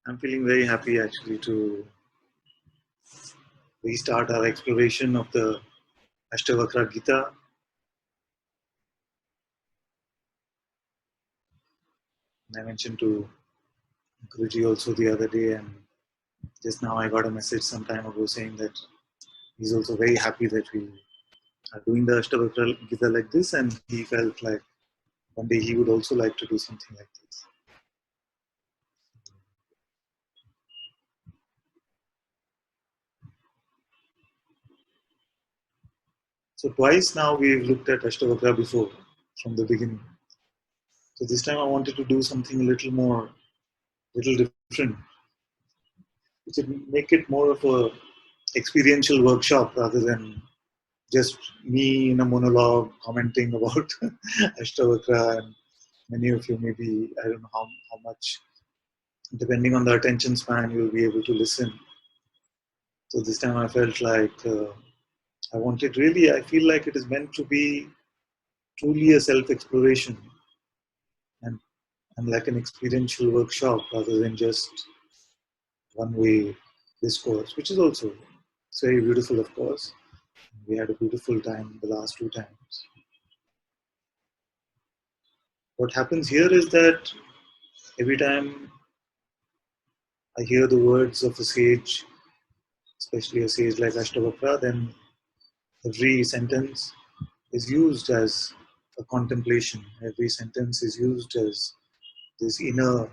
I'm feeling very happy actually to restart our exploration of the Ashtavakra Gita. I mentioned to Guruji also the other day, and just now I got a message some time ago saying that he's also very happy that we are doing the Ashtavakra Gita like this, and he felt like one day he would also like to do something like this. So twice now we've looked at Ashtavakra before, from the beginning. So this time I wanted to do something a little different, which would make it more of a experiential workshop rather than just me in a monologue commenting about Ashtavakra, and many of you maybe, I don't know how much, depending on the attention span, you'll be able to listen. So this time I felt like I feel like it is meant to be truly a self-exploration and like an experiential workshop rather than just one-way discourse, which is also it's very beautiful, of course. We had a beautiful time the last two times. What happens here is that every time I hear the words of a sage, especially a sage like Ashtavakra, then every sentence is used as a contemplation. Every sentence is used as this inner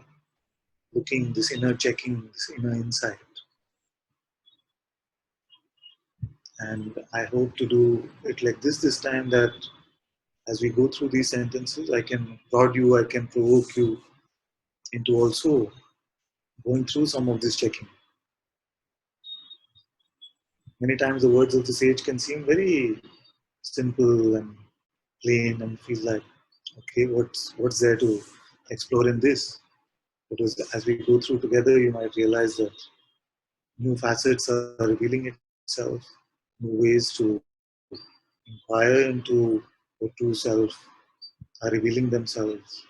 looking, this inner checking, this inner insight. And I hope to do it like this time, that as we go through these sentences, I can prod you, I can provoke you into also going through some of this checking. Many times the words of the sage can seem very simple and plain and feel like, okay, what's there to explore in this? Because as we go through together, you might realize that new facets are revealing itself, new ways to inquire into the true self are revealing themselves.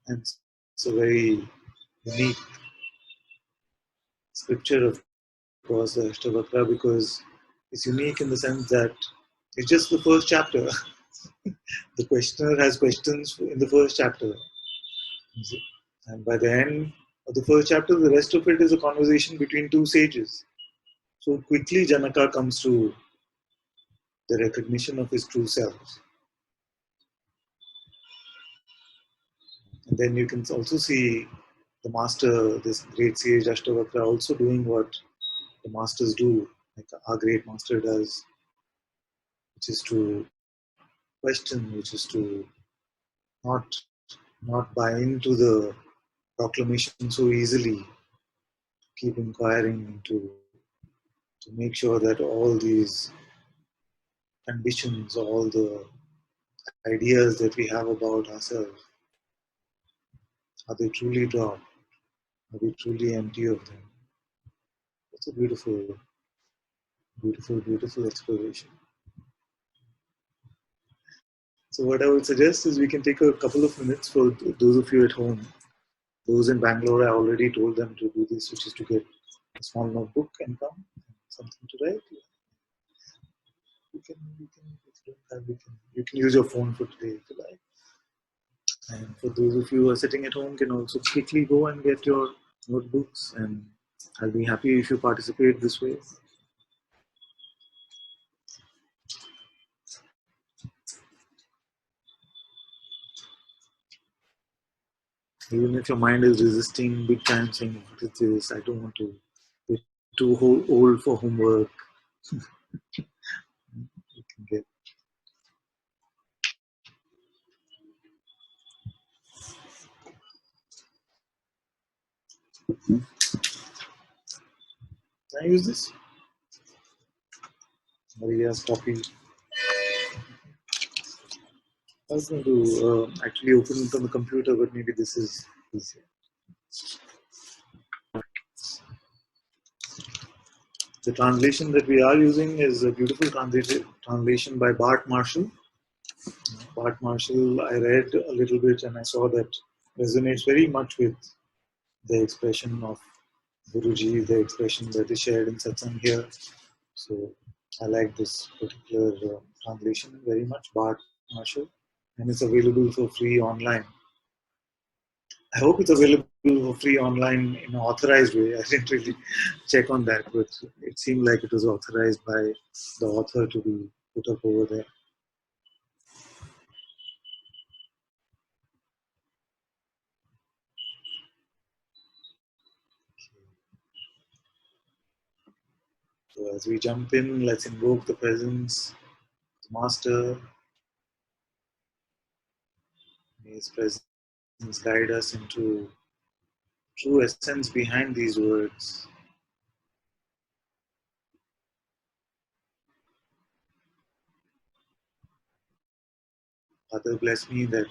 And it's a very unique scripture, of course, the Ashtavakra, because it's unique in the sense that it's just the first chapter. The questioner has questions in the first chapter. And by the end of the first chapter, the rest of it is a conversation between two sages. So quickly Janaka comes to the recognition of his true self. And then you can also see the master, this great sage Ashtavakra, also doing what the masters do, like our great master does, which is to question, which is to not buy into the proclamation so easily, keep inquiring into, to make sure that all these conditions, all the ideas that we have about ourselves, are they truly dropped? Are we truly empty of them? It's a beautiful, beautiful exploration. So what I would suggest is we can take a couple of minutes for those of you at home. Those in Bangalore, I already told them to do this, which is to get a small notebook and come, something to write. If you don't have, you can use your phone for today if you like. And for those of you who are sitting at home, can also quickly go and get your notebooks, and I'll be happy if you participate this way. Even if your mind is resisting big time, saying, what is this? I don't want to. We're too old for homework. You can get. Can I use this? Maria's copy. I was going to actually open it on the computer, but maybe this is easier. The translation that we are using is a beautiful translation by Bart Marshall. Bart Marshall, I read a little bit and I saw that resonates very much with the expression of Guruji, the expression that is shared in Satsang here. So I like this particular translation very much, Bart Marshall, and it's available for free online. I hope it's available for free online in an authorized way. I didn't really check on that, but it seemed like it was authorized by the author to be put up over there. So as we jump in, let's invoke the presence, the Master. May His presence guide us into true essence behind these words. Father, bless me that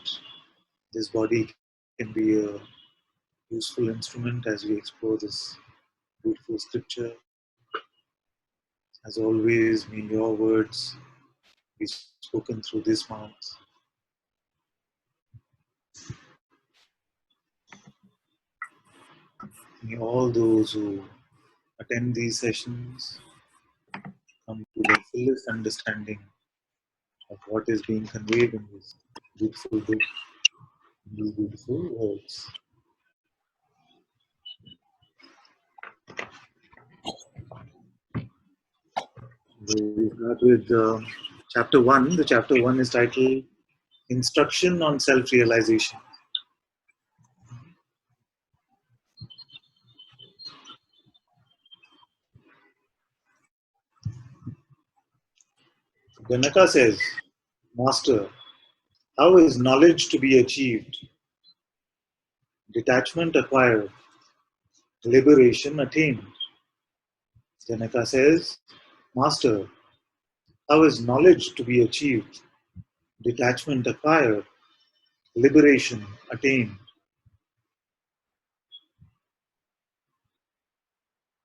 this body can be a useful instrument as we explore this beautiful scripture. As always, may your words be spoken through this mouth. May all those who attend these sessions come to the fullest understanding of what is being conveyed in this beautiful book, in these beautiful words. We start with chapter 1. The chapter 1 is titled Instruction on Self-Realization. Janaka says, Master, how is knowledge to be achieved? Detachment acquired, liberation attained. Janaka says, Master, how is knowledge to be achieved? Detachment acquired, liberation attained.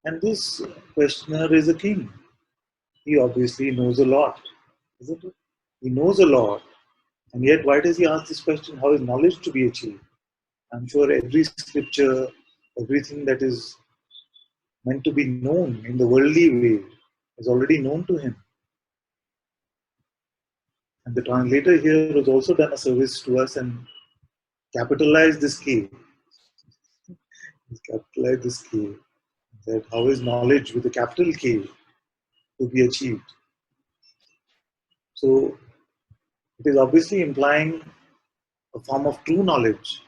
And this questioner is a king. He obviously knows a lot, isn't it? He knows a lot. And yet, why does he ask this question? How is knowledge to be achieved? I'm sure every scripture, everything that is meant to be known in the worldly way is already known to him. And the translator here has also done a service to us and capitalized this K. He's capitalized this K. That how is knowledge with a capital K to be achieved? So it is obviously implying a form of true knowledge,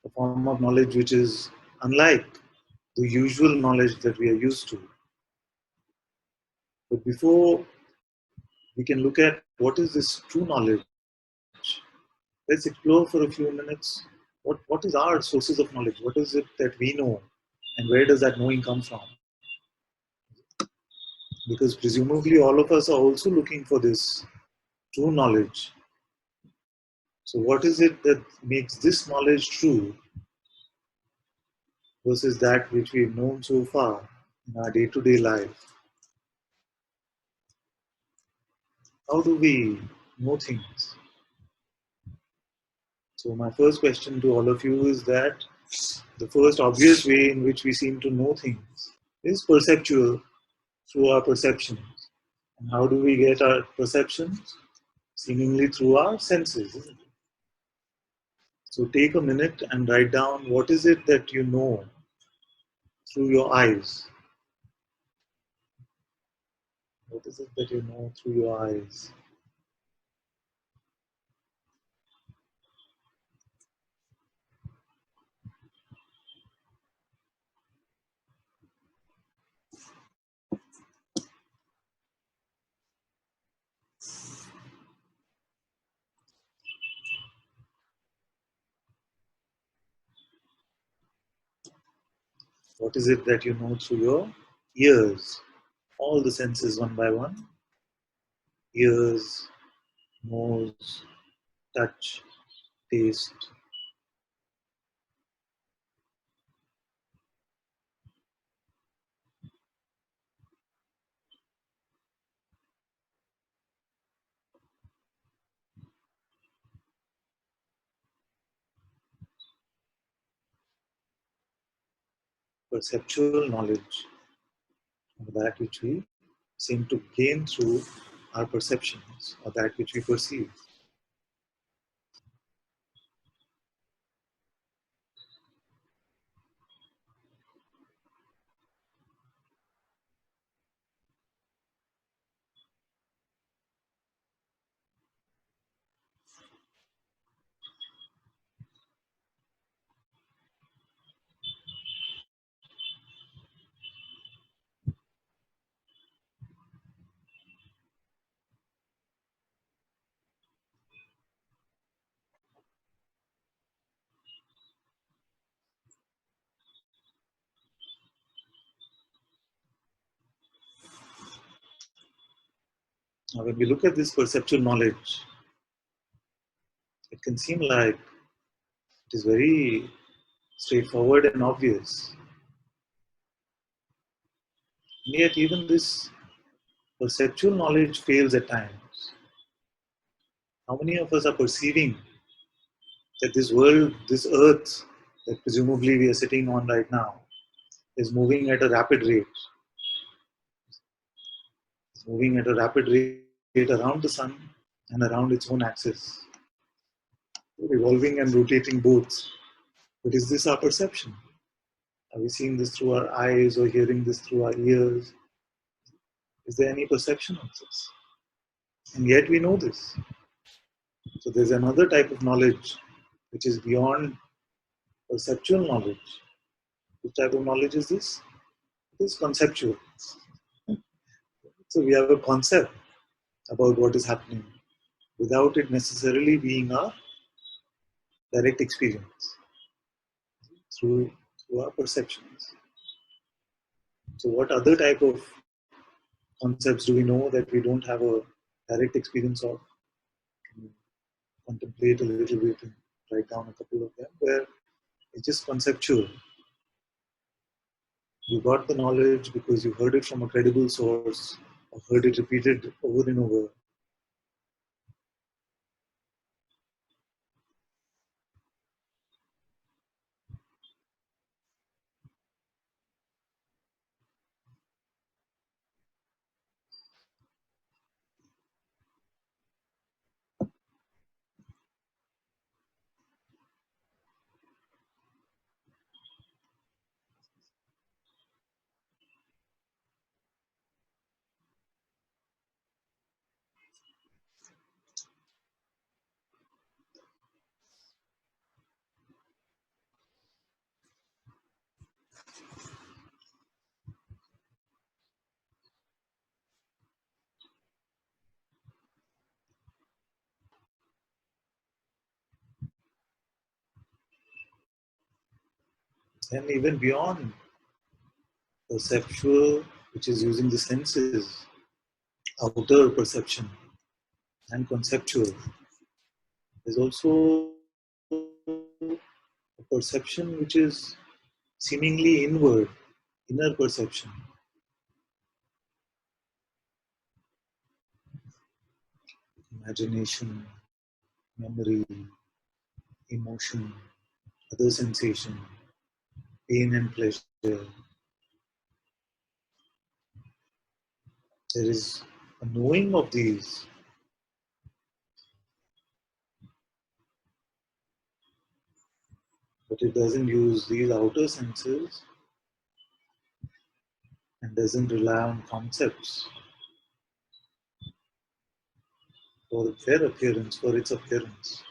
a form of knowledge which is unlike the usual knowledge that we are used to. But before we can look at what is this true knowledge, let's explore for a few minutes what is our sources of knowledge? What is it that we know? And where does that knowing come from? Because presumably all of us are also looking for this true knowledge. So what is it that makes this knowledge true versus that which we've known so far in our day-to-day life? How do we know things? So my first question to all of you is that the first obvious way in which we seem to know things is perceptual, through our perceptions. And how do we get our perceptions? Seemingly through our senses, isn't it? So take a minute and write down what is it that you know through your eyes. What is it that you know through your eyes? What is it that you know through your ears? All the senses one by one. Ears, nose, touch, taste. perceptual knowledge of that which we seem to gain through our perceptions or that which we perceive. Now, when we look at this perceptual knowledge, it can seem like it is very straightforward and obvious. And yet, even this perceptual knowledge fails at times. How many of us are perceiving that this world, this earth that presumably we are sitting on right now, is moving at a rapid rate? It's moving at a rapid rate around the sun and around its own axis, revolving and rotating both. But is this our perception? Are we seeing this through our eyes or hearing this through our ears? Is there any perception of this? And yet we know this. So there's another type of knowledge which is beyond perceptual knowledge. Which type of knowledge is this? It is conceptual. So we have a concept about what is happening without it necessarily being our direct experience through our perceptions. So what other type of concepts do we know that we don't have a direct experience of? Can you contemplate a little bit and write down a couple of them where it's just conceptual. You got the knowledge because you heard it from a credible source or heard it repeated over and over. And even beyond perceptual, which is using the senses, outer perception and conceptual, there's also a perception which is seemingly inward, inner perception, imagination, memory, emotion, other sensation, pain and pleasure. There is a knowing of these, but it doesn't use these outer senses and doesn't rely on concepts for their appearance, for its appearance.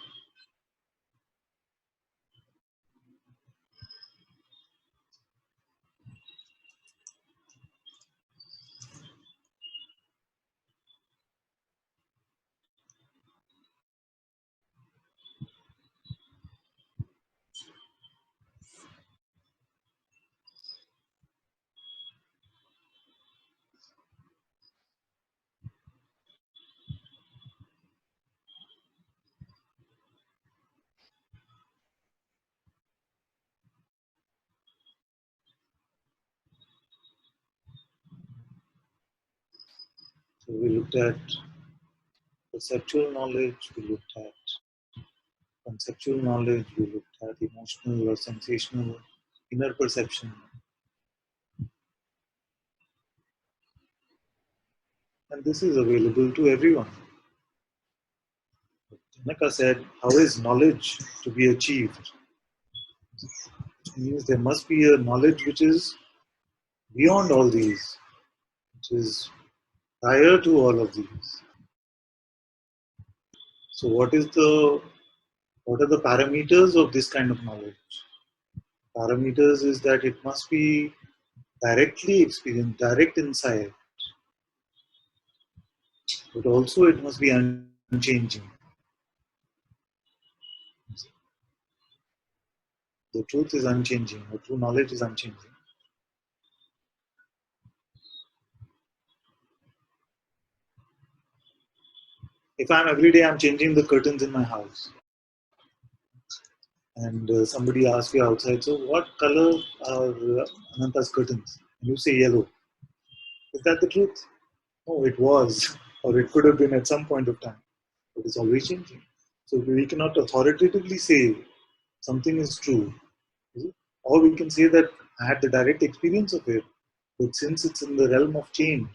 So we looked at perceptual knowledge, we looked at conceptual knowledge, we looked at emotional or sensational inner perception. and this is available to everyone. Janaka said, how is knowledge to be achieved? It means there must be a knowledge which is beyond all these, which is prior to all of these. So what are the parameters of this kind of knowledge? Parameters is that it must be directly experienced, direct insight, but also it must be unchanging. The truth is unchanging, the true knowledge is unchanging. If I'm changing the curtains in my house, and somebody asks you outside, so what color are Ananta's curtains? And you say yellow. Is that the truth? No, it was, or it could have been at some point of time, but it's always changing. So we cannot authoritatively say something is true, or we can say that I had the direct experience of it, but since it's in the realm of change,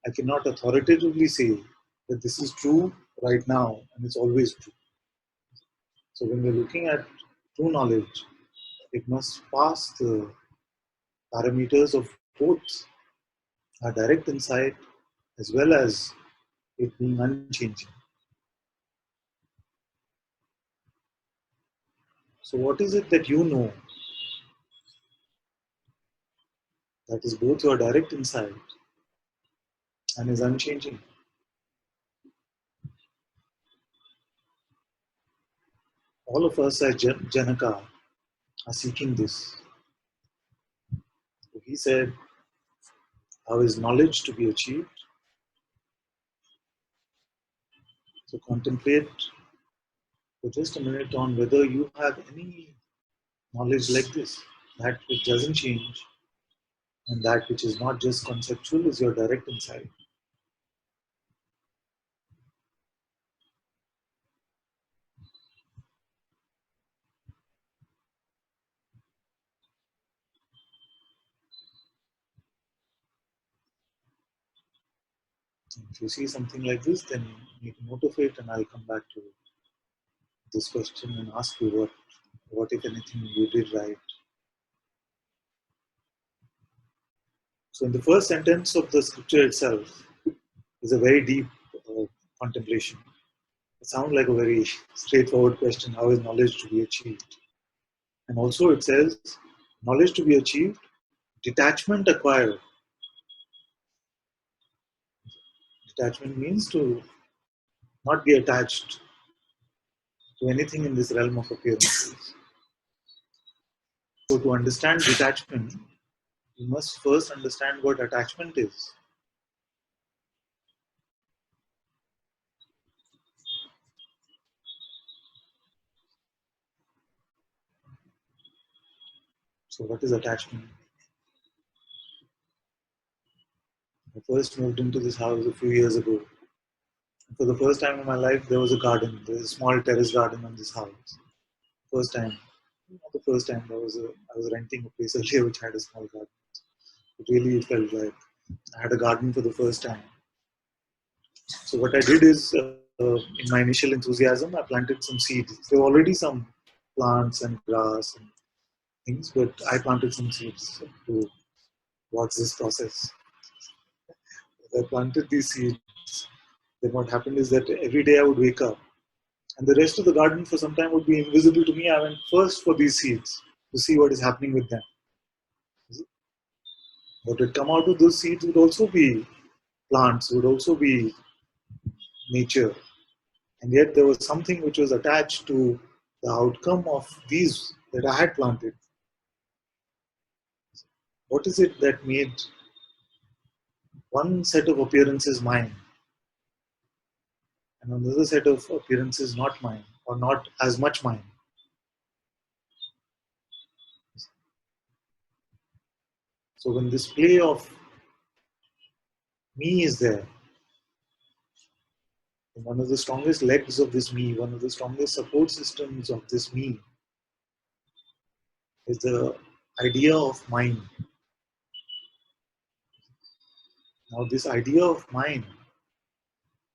I cannot authoritatively say that this is true right now and it's always true. So when we're looking at true knowledge, it must pass the parameters of both our direct insight as well as it being unchanging. So, what is it that you know that is both your direct insight and is unchanging? All of us as Janaka are seeking this. So he said, how is knowledge to be achieved? So, contemplate for just a minute on whether you have any knowledge like this, that which doesn't change and that which is not just conceptual is your direct insight. If you see something like this, then make note of it, and I'll come back to this question and ask you what if anything you did right. So, in the first sentence of the scripture itself is a very deep uh, contemplation. It sounds like a very straightforward question: how is knowledge to be achieved? And also, it says, knowledge to be achieved, detachment acquired. Detachment means to not be attached to anything in this realm of appearances. So, to understand detachment, you must first understand what attachment is. So, what is attachment? I first moved into this house a few years ago. For the first time in my life, there was a garden. There was a small terrace garden on this house. First time, not the first time, I was renting a place earlier which had a small garden. It really felt like I had a garden for the first time. So what I did is, in my initial enthusiasm, I planted some seeds. There were already some plants and grass and things, but I planted some seeds to watch this process. I planted these seeds. Then what happened is that every day I would wake up, and the rest of the garden for some time would be invisible to me. I went first for these seeds to see what is happening with them. What would come out of those seeds would also be plants, would also be nature. And yet there was something which was attached to the outcome of these that I had planted. What is it that made one set of appearances mine and another set of appearances not mine or not as much mine? So when this play of me is there, one of the strongest legs of this me, one of the strongest support systems of this me is the idea of mind. Now, this idea of mind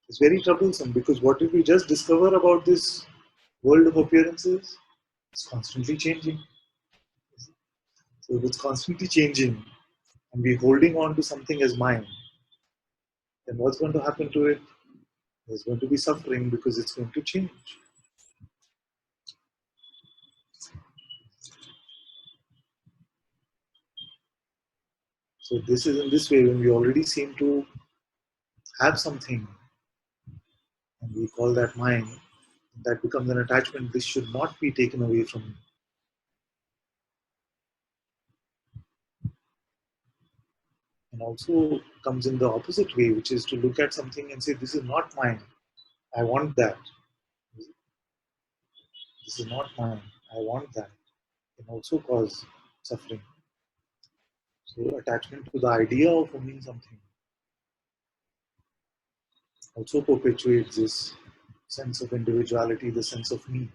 It's very troublesome because what did we just discover about this world of appearances? It's constantly changing. So if it's constantly changing and we're holding on to something as mine, then what's going to happen to it? There's going to be suffering because it's going to change. So this is in this way when we already seem to have something and we call that mine, that becomes an attachment. This should not be taken away from me. And also comes in the opposite way, which is to look at something and say, this is not mine. I want that. This is not mine. I want that. Can also cause suffering. So attachment to the idea of owning something also perpetuates this sense of individuality, the sense of me.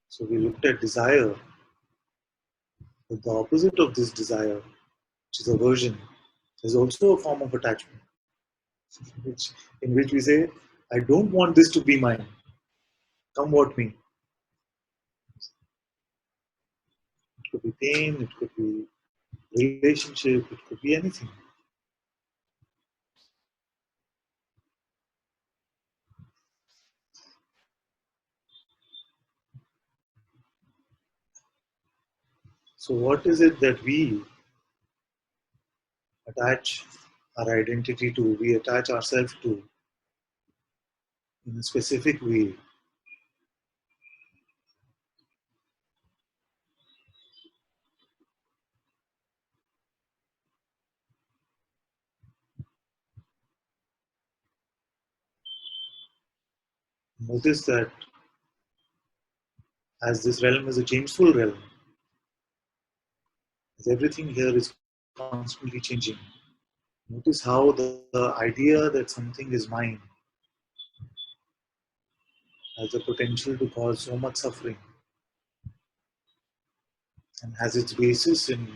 So we looked at desire, but the opposite of this desire, which is aversion, is also a form of attachment, in which we say, I don't want this to be mine. Come what may. It could be pain, it could be relationship, it could be anything. So what is it that we attach our identity to, we attach ourselves to in a specific way? Notice that as this realm is a changeful realm, as everything here is constantly changing, notice how the idea that something is mine has the potential to cause so much suffering and has its basis in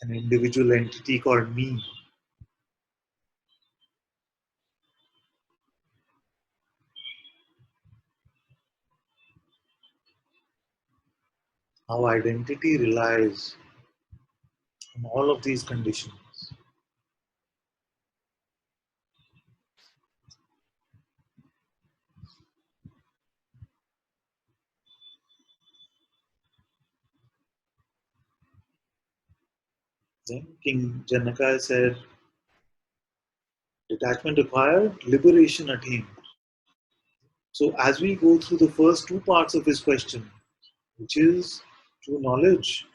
an individual entity called me. How identity relies on all of these conditions. Then King Janaka said, detachment acquired, liberation attained. So as we go through the first two parts of his question, which is true knowledge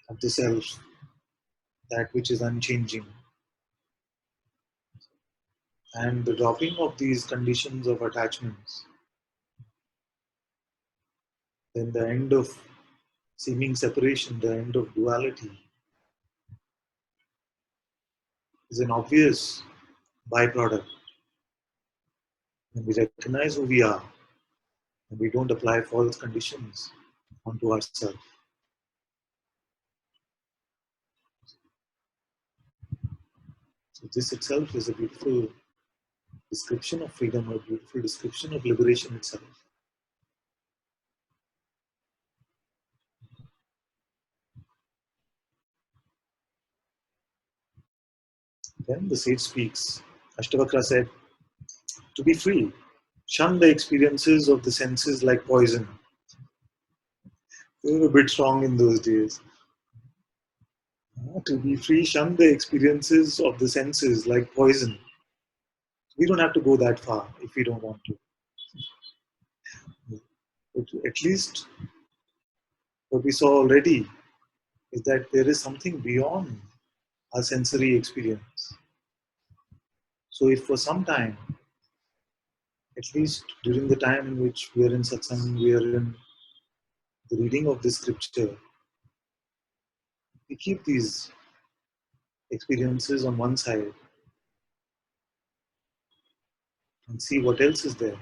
of the self, that which is unchanging, and the dropping of these conditions of attachments, then the end of seeming separation, the end of duality, is an obvious byproduct. When we recognize who we are and we don't apply false conditions onto ourselves. So this itself is a beautiful description of freedom, a beautiful description of liberation itself. Then the sage speaks. Ashtavakra said, to be free, shun the experiences of the senses like poison. They were a bit strong in those days. To be free, shun the experiences of the senses like poison. We don't have to go that far if we don't want to. But at least what we saw already is that there is something beyond our sensory experience. So if for some time, at least during the time in which we are in Satsang, we are in the reading of this scripture, we keep these experiences on one side and see what else is there.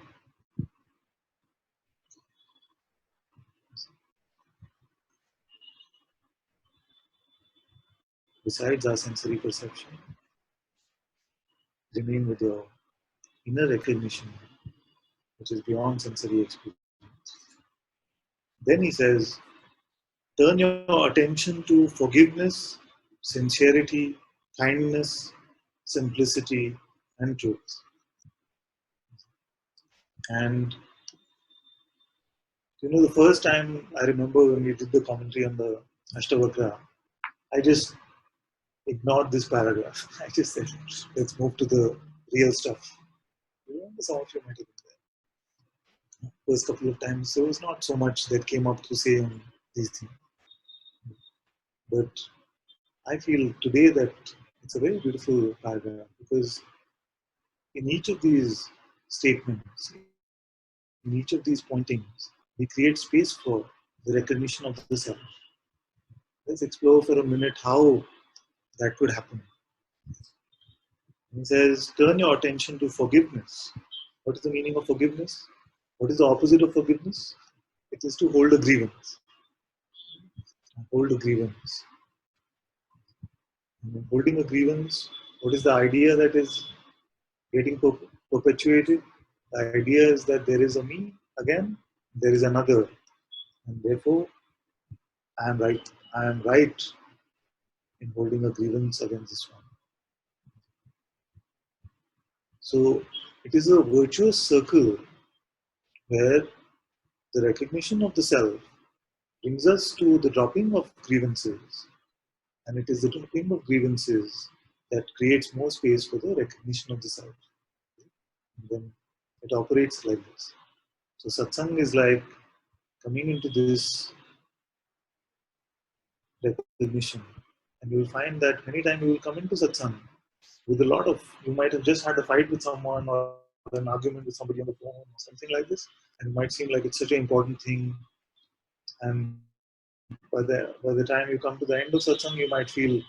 Besides our sensory perception, remain with your inner recognition, which is beyond sensory experience. Then he says, turn your attention to forgiveness, sincerity, kindness, simplicity, and truth. And the first time I remember when we did the commentary on the Ashtavakra, I just ignored this paragraph. I just said, let's move to the real stuff. Some of you might have been there. First couple of times, there was not so much that came up to say on these things. But I feel today that it's a very beautiful paragraph because in each of these statements, in each of these pointings, we create space for the recognition of the self. Let's explore for a minute how that could happen. He says, turn your attention to forgiveness. What is the meaning of forgiveness? What is the opposite of forgiveness? It is to hold a grievance. Hold a grievance. And holding a grievance, what is the idea that is getting perpetuated? The idea is that there is a me again, there is another, and therefore I am right. I am right in holding a grievance against this one. So it is a virtuous circle where the recognition of the self brings us to the dropping of grievances, and it is the dropping of grievances that creates more space for the recognition of the self. And then it operates like this. So satsang is like coming into this recognition, and you will find that many times you will come into satsang with a lot of, you might have just had a fight with someone or an argument with somebody on the phone or something like this, and it might seem like it's such an important thing. And by the time you come to the end of satsang, you might feel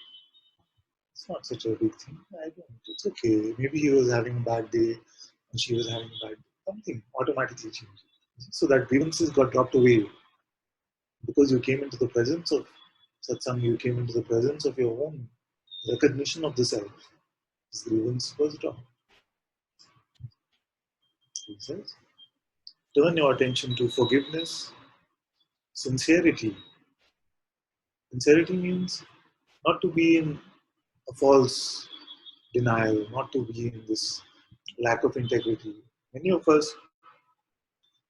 it's not such a big thing. I don't. It's okay. Maybe he was having a bad day, and she was having a bad day. Something automatically changed. So that grievances got dropped away because you came into the presence of satsang. You came into the presence of your own recognition of the self. This grievance was dropped. He says, turn your attention to forgiveness, sincerity. Sincerity means not to be in a false denial, not to be in this lack of integrity. Many of us,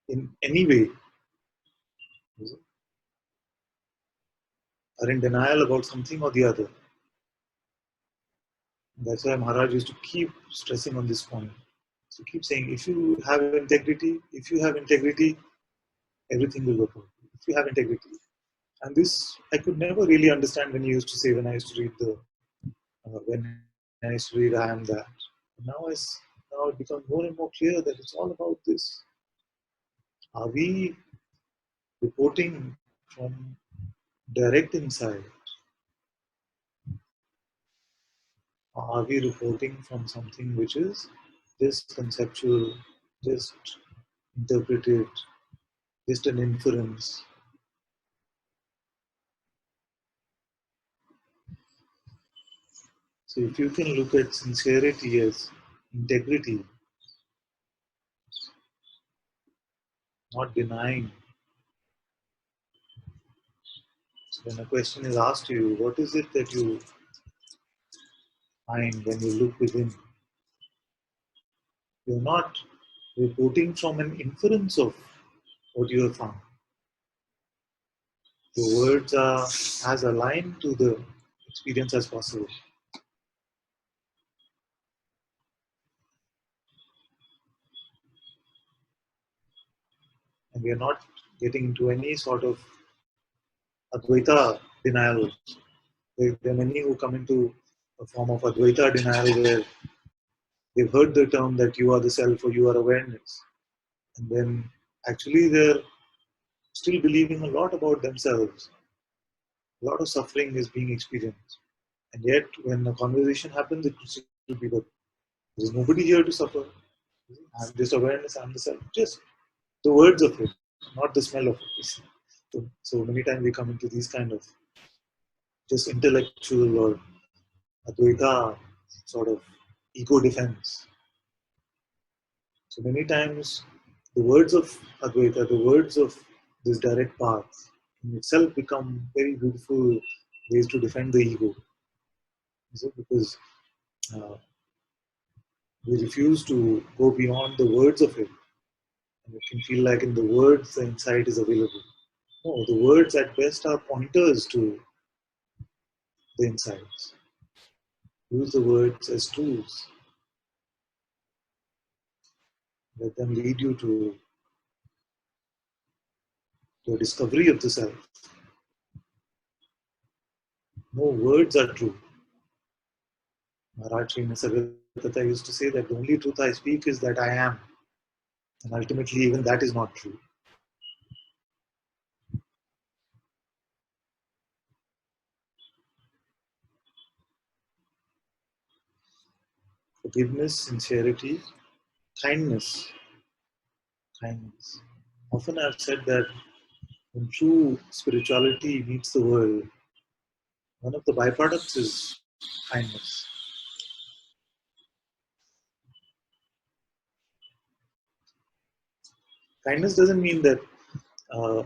in any way, are in denial about something or the other. That's why Maharaj used to keep stressing on this point. So keep saying, if you have integrity, everything will work out. If you have integrity. And this I could never really understand when he used to say, when I used to read when I used to read I am that. Now it becomes more and more clear that it's all about this. Are we reporting from direct insight? Or are we reporting from something which is just conceptual, just interpreted, just an inference? So if you can look at sincerity as integrity, not denying. So when a question is asked to you, what is it that you find when you look within? You're not reporting from an inference of what you have found. Your words are as aligned to the experience as possible. And we are not getting into any sort of Advaita denial. There are many who come into a form of Advaita denial where they've heard the term that you are the self or you are awareness. And then actually they're still believing a lot about themselves. A lot of suffering is being experienced. And yet when a conversation happens, it could still be that there is nobody here to suffer. I'm just awareness, I'm the self. Just the words of it, not the smell of it. You see. So many times we come into these kind of just intellectual or Advaita sort of ego defense. So many times the words of Advaita, the words of this direct path in itself become very beautiful ways to defend the ego. Is it? Because uh, we refuse to go beyond the words of it. And it can feel like in the words the insight is available. No, the words at best are pointers to the insights. Use the words as tools. Let them lead you to the discovery of the self. No words are true. Maharaj Sri Nisargadatta used to say that the only truth I speak is that I am. And ultimately, even that is not true. Forgiveness, sincerity, kindness. Kindness. Often I've said that when true spirituality meets the world, one of the byproducts is kindness. Kindness doesn't mean that uh,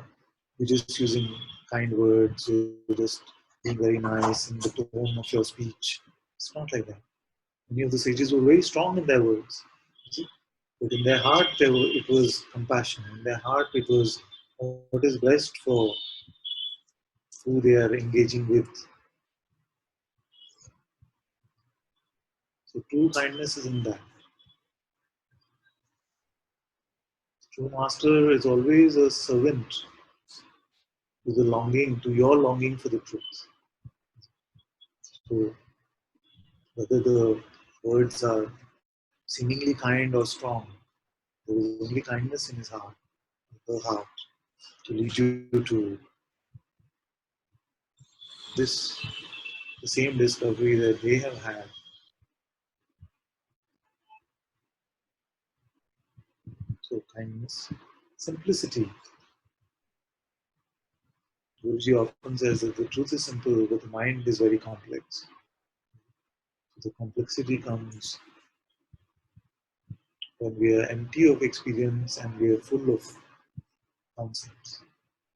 you're just using kind words, you're just being very nice in the tone of your speech. It's not like that. Many of the sages were very strong in their words. See? But in their heart, it was compassion. In their heart, it was what is best for who they are engaging with. So true kindness is in that. True master is always a servant to the longing, to your longing for the truth. So whether the words are seemingly kind or strong, there is only kindness in his heart, her heart, to lead you to this, the same discovery that they have had. So kindness, simplicity. Guruji often says that the truth is simple, but the mind is very complex. So the complexity comes when we are empty of experience and we are full of concepts.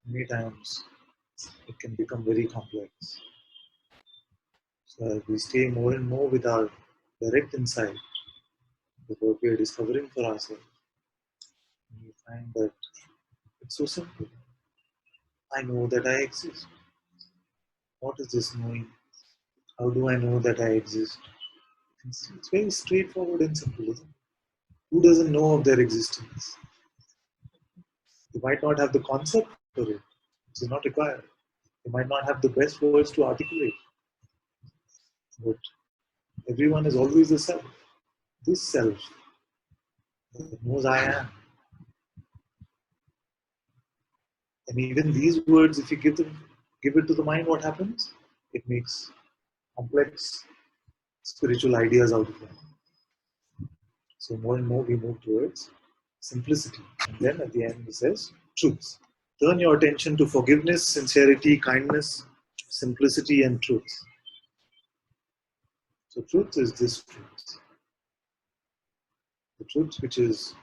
Many times it can become very complex. So as we stay more and more with our direct insight, with what we are discovering for ourselves, we find that it's so simple. I know that I exist. What is this knowing? How do I know that I exist? It's very straightforward and simple, isn't it? Who doesn't know of their existence? They might not have the concept for it, which is not required. They might not have the best words to articulate, but everyone is always the self. This self that knows I am. And even these words, if you give it to the mind, what happens? It makes complex spiritual ideas out of them. So more and more we move towards simplicity. And then at the end he says, truth. Turn your attention to forgiveness, sincerity, kindness, simplicity, and truth. So truth is this truth. The truth which is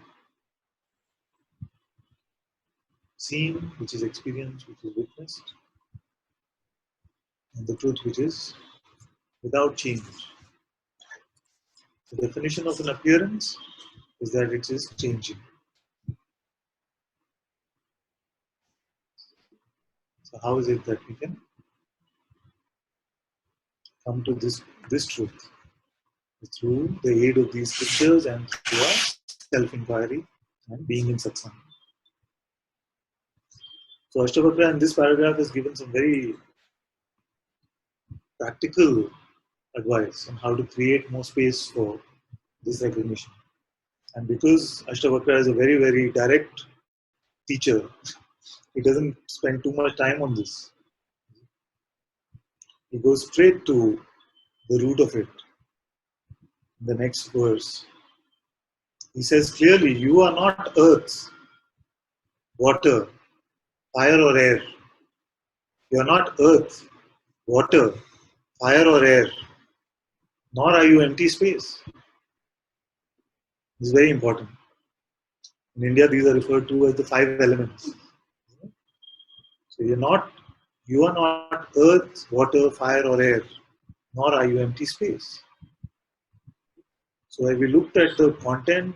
seen, which is experienced, which is witnessed, and the truth which is without change. The definition of an appearance is that it is changing. So how is it that we can come to this truth? Through the aid of these scriptures and through our self-inquiry and being in satsang. So Ashtavakra in this paragraph has given some very practical advice on how to create more space for this recognition. And because Ashtavakra is a very, very direct teacher, he doesn't spend too much time on this. He goes straight to the root of it. In the next verse, He says clearly, you are not earth, water, fire or air. You are not earth, water, fire or air, nor are you empty space. This is very important. In India, these are referred to as the five elements. So you are not earth, water, fire or air, nor are you empty space. So if we looked at the content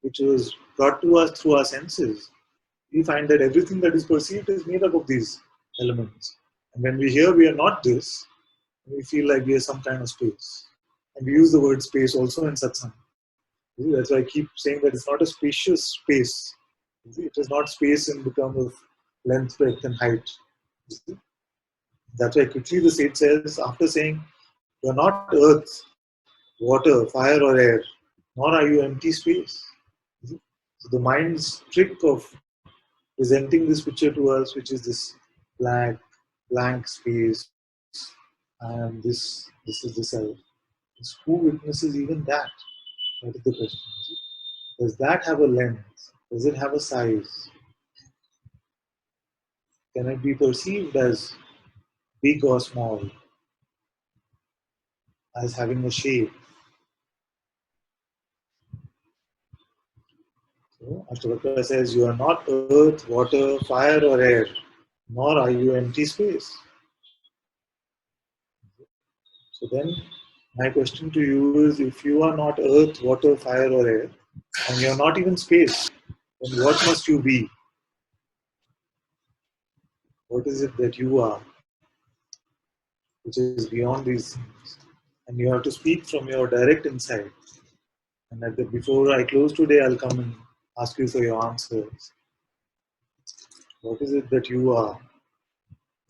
which was brought to us through our senses, we find that everything that is perceived is made up of these elements. And when we hear we are not this, we feel like we are some kind of space. And we use the word space also in Satsang. That's why I keep saying that it's not a spacious space. It is not space in the term of length, breadth, and height. That's why quickly the sage says, after saying, you're not earth, water, fire, or air, nor are you empty space. So the mind's trick of presenting this picture to us, which is this blank space, and this is the self. Is who witnesses even that? That is the question. Does that have a length? Does it have a size? Can it be perceived as big or small, as having a shape? So Ashtavakra says, you are not earth, water, fire, or air, nor are you empty space. So then, my question to you is, if you are not earth, water, fire, or air, and you are not even space, then what must you be? What is it that you are, which is beyond these things? And you have to speak from your direct insight. And before I close today, I'll come and ask you for your answers. What is it that you are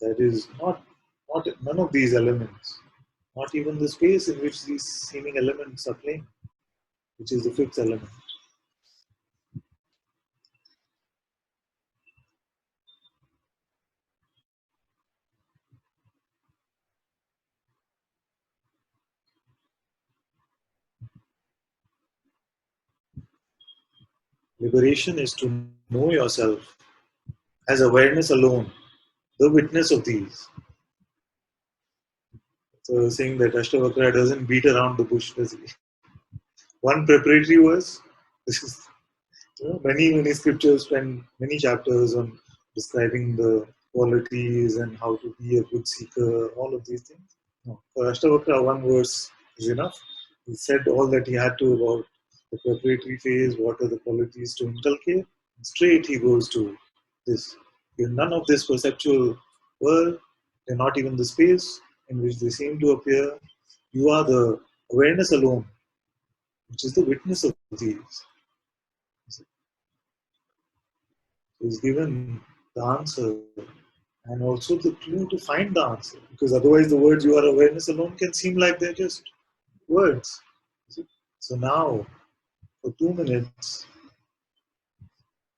that is not none of these elements, not even the space in which these seeming elements are playing, which is the fifth element? Liberation is to know yourself as awareness alone, the witness of these. So saying that Ashtavakra doesn't beat around the bush, basically. One preparatory verse. This is many scriptures spend many chapters on describing the qualities and how to be a good seeker, all of these things. No. For Ashtavakra, one verse is enough. He said all that he had to about the preparatory phase, what are the qualities to inculcate. Straight he goes to this. You're none of this perceptual world, you're not even the space in which they seem to appear. You are the awareness alone, which is the witness of these. He's given the answer and also the clue to find the answer. Because otherwise, the words you are awareness alone can seem like they're just words. So now, for 2 minutes,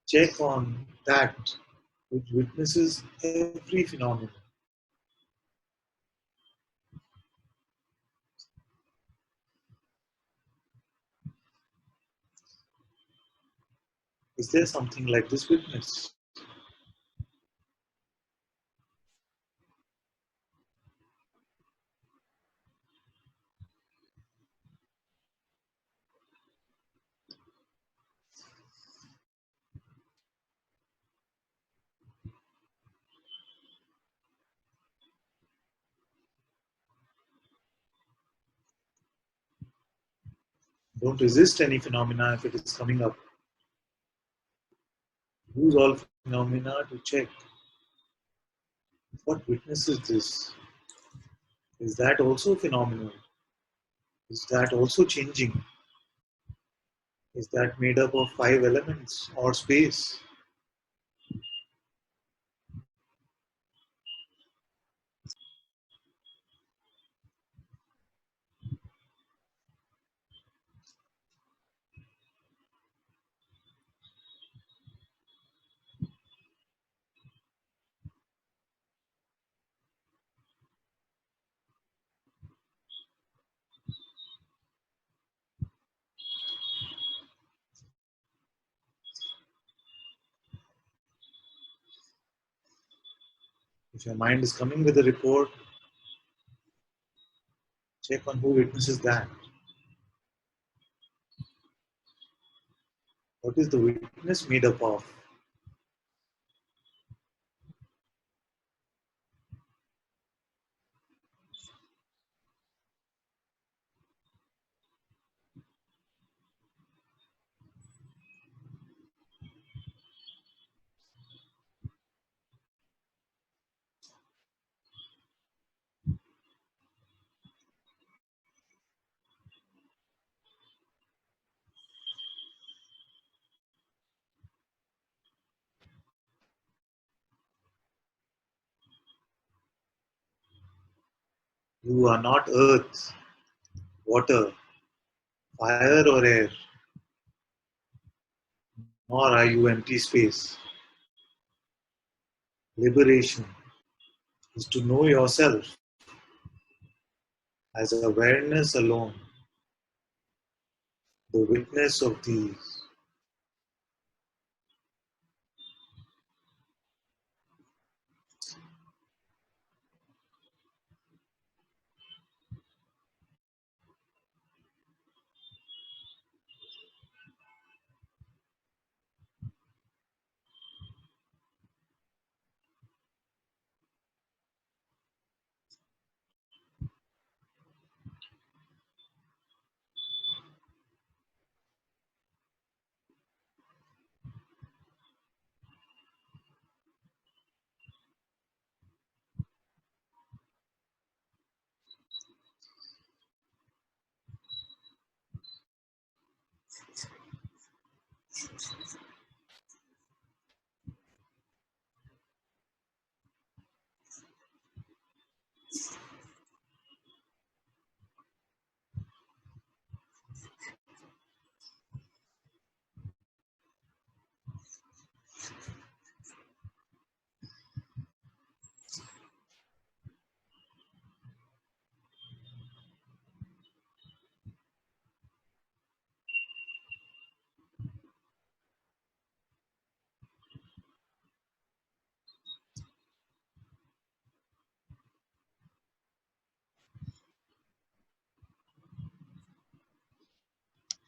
check on that which witnesses every phenomenon. Is there something like this witness? Don't resist any phenomena if it is coming up. Use all phenomena to check what witnesses this. Is that also phenomenal? Is that also changing? Is that made up of five elements or space? If your mind is coming with a report, check on who witnesses that. What is the witness made up of? You are not earth, water, fire, or air, nor are you empty space. Liberation is to know yourself as awareness alone, the witness of these.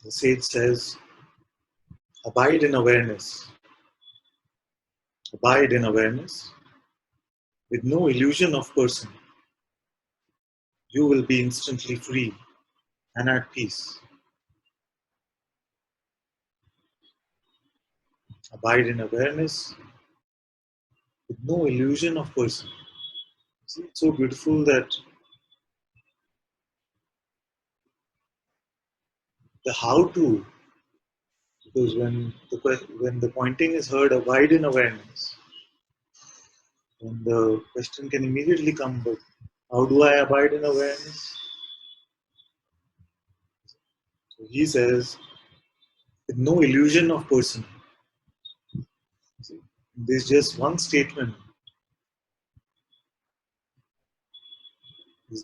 The sage says, abide in awareness. Abide in awareness with no illusion of person. You will be instantly free and at peace. Abide in awareness with no illusion of person. See, it's so beautiful that the how to, because when the pointing is heard, abide in awareness, then the question can immediately come, but how do I abide in awareness? So he says, with no illusion of person. See, there's just one statement is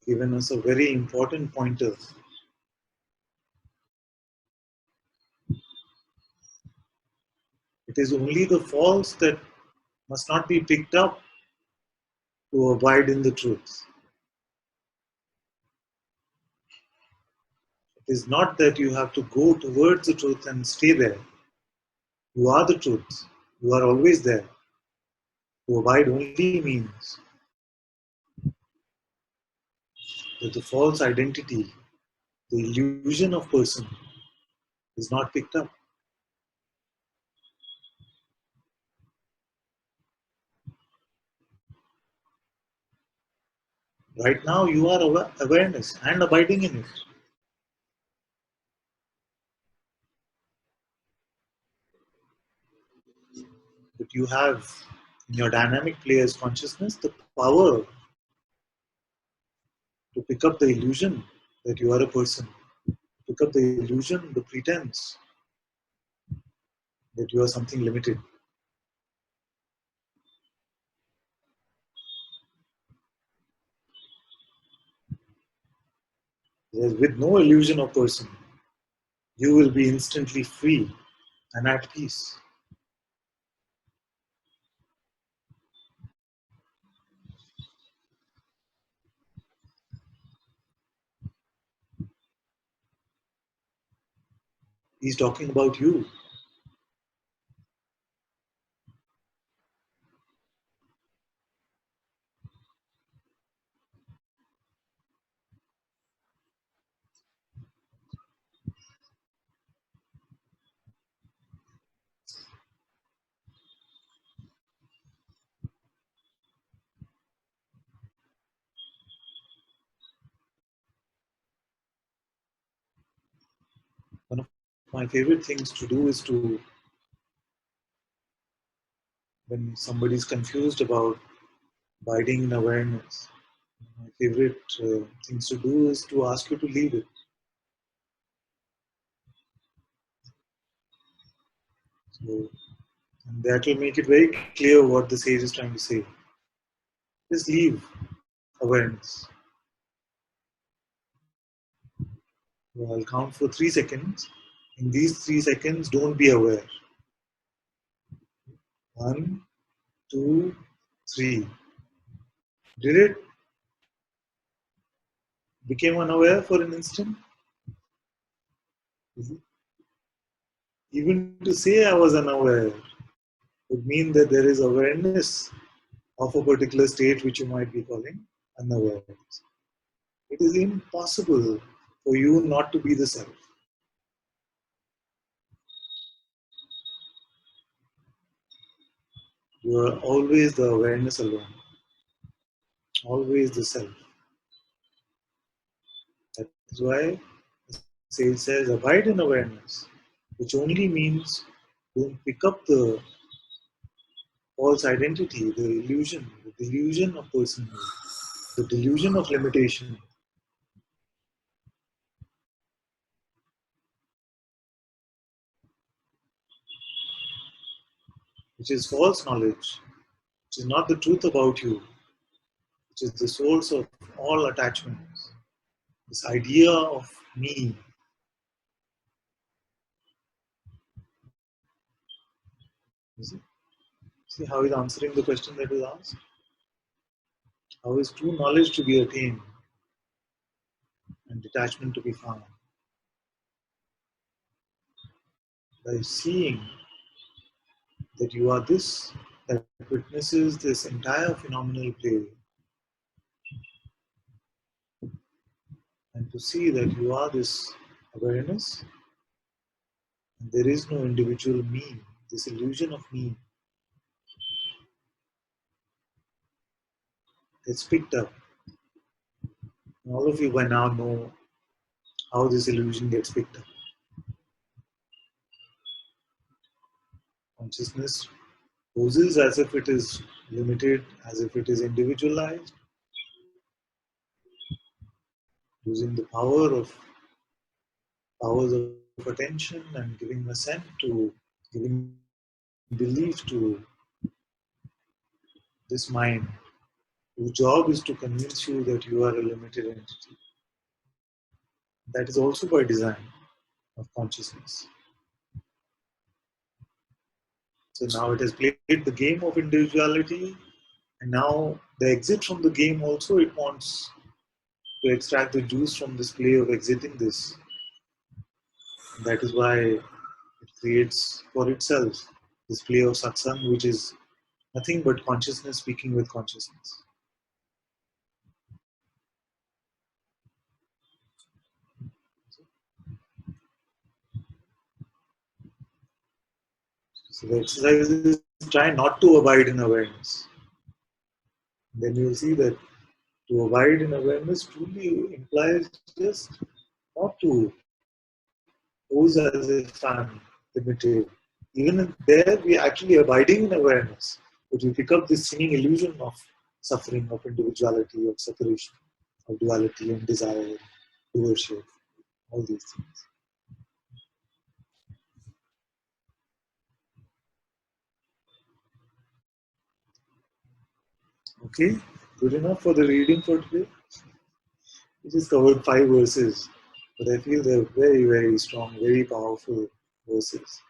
given us a very important pointer. It is only the false that must not be picked up to abide in the truth. It is not that you have to go towards the truth and stay there. You are the truth. You are always there. To abide only means that the false identity, the illusion of person is not picked up. Right now you are awareness and abiding in it. But you have in your dynamic player's consciousness the power to pick up the illusion that you are a person, pick up the illusion, the pretense that you are something limited. With no illusion of person, you will be instantly free and at peace. He's talking about you. One of my favorite things to do is to, when somebody's confused about abiding in awareness, my favorite things to do is to ask you to leave it. So, and that will make it very clear what the sage is trying to say. Just leave awareness. So I'll count for 3 seconds. In these 3 seconds, don't be aware. 1, 2, 3. Did it? Became unaware for an instant? Even to say I was unaware would mean that there is awareness of a particular state which you might be calling unawareness. It is impossible for you not to be the self. You are always the awareness alone, always the self. That is why the sage says abide in awareness, which only means don't pick up the false identity, the delusion of personhood, the delusion of limitation, which is false knowledge, which is not the truth about you, which is the source of all attachments. This idea of me. See how he's answering the question that was asked? How is true knowledge to be attained and detachment to be found? By seeing that you are this that witnesses this entire phenomenal play, and to see that you are this awareness, and there is no individual me, this illusion of me gets picked up. And all of you by now know how this illusion gets picked up. Consciousness poses as if it is limited, as if it is individualized, using the powers of attention and giving assent to, giving belief to this mind, whose job is to convince you that you are a limited entity. That is also by design of consciousness. So now it has played the game of individuality, and now the exit from the game also, it wants to extract the juice from this play of exiting this. And that is why it creates for itself this play of satsang, which is nothing but consciousness speaking with consciousness. So the exercise is try not to abide in awareness. Then you'll see that to abide in awareness truly implies just not to pose as if I'm limited. Even there, we are actually abiding in awareness, but we pick up this seeming illusion of suffering, of individuality, of separation, of duality and desire, doership, all these things. Okay, good enough for the reading for today. We just covered 5 verses, but I feel they're very, very strong, very powerful verses.